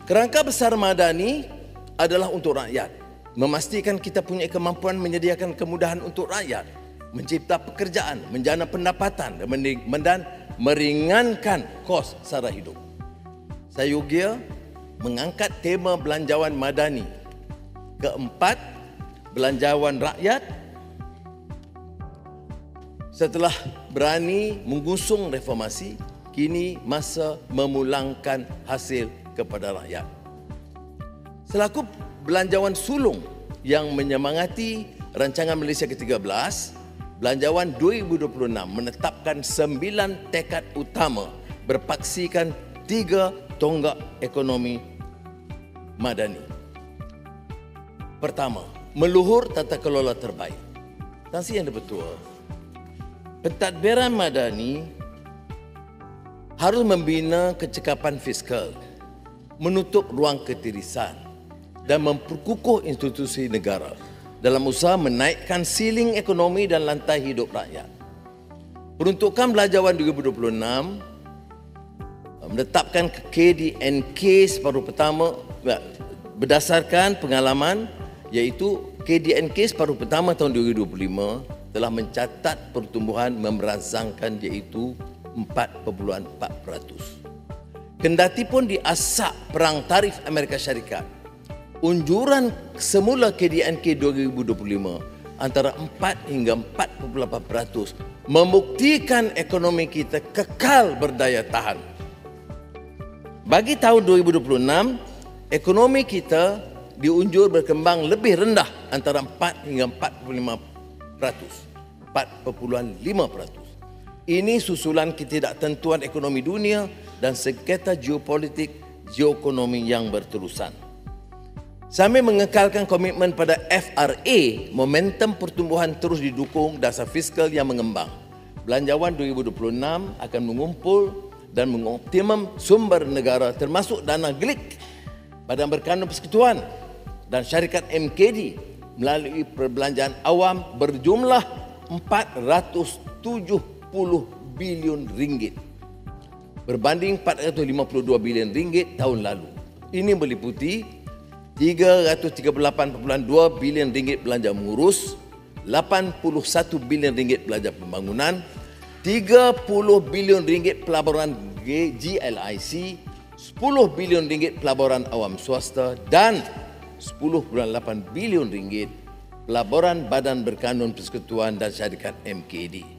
Kerangka besar Madani adalah untuk rakyat. Memastikan kita punya kemampuan menyediakan kemudahan untuk rakyat, mencipta pekerjaan, menjana pendapatan dan meringankan kos sara hidup. Sayugya mengangkat tema belanjawan Madani. Keempat, belanjawan rakyat. Setelah berani mengusung reformasi, kini masa memulangkan hasil kepada rakyat. Selaku belanjawan sulung yang menyemangati rancangan Malaysia ke-13, Belanjawan 2026 menetapkan 9 tekad utama berpaksikan 3 tonggak ekonomi Madani. Pertama, meluhur tata kelola terbaik. Tan Sri Yang di-Pertua, pentadbiran Madani harus membina kecekapan fiskal, menutup ruang ketirisan dan memperkukuh institusi negara dalam usaha menaikkan siling ekonomi dan lantai hidup rakyat. Peruntukan Belanjawan 2026 menetapkan KDNK separuh pertama berdasarkan pengalaman, iaitu KDNK separuh pertama tahun 2025 telah mencatat pertumbuhan memerangsangkan, iaitu 4.4%. Kendati pun diasak perang tarif Amerika Syarikat, unjuran semula KDNK 2025 antara 4 hingga 4.8% membuktikan ekonomi kita kekal berdaya tahan. Bagi tahun 2026, ekonomi kita diunjur berkembang lebih rendah antara 4 hingga 4.5%. Ini susulan ketidaktentuan ekonomi dunia dan sengketa geopolitik geoekonomi yang berterusan. Sambil mengekalkan komitmen pada FRA, momentum pertumbuhan terus didukung dasar fiskal yang mengembang. Belanjawan 2026 akan mengumpul dan mengoptimum sumber negara termasuk dana GLIC, Badan Berkanun Persekutuan dan syarikat MKD melalui perbelanjaan awam berjumlah 470 bilion ringgit berbanding 452 bilion ringgit tahun lalu. Ini meliputi 338.2 bilion ringgit belanja mengurus, 81 bilion ringgit belanja pembangunan, 30 bilion ringgit pelaburan GLIC, 10 bilion ringgit pelaburan awam swasta dan 10.8 bilion ringgit pelaburan Badan Berkanun Persekutuan dan syarikat MKD.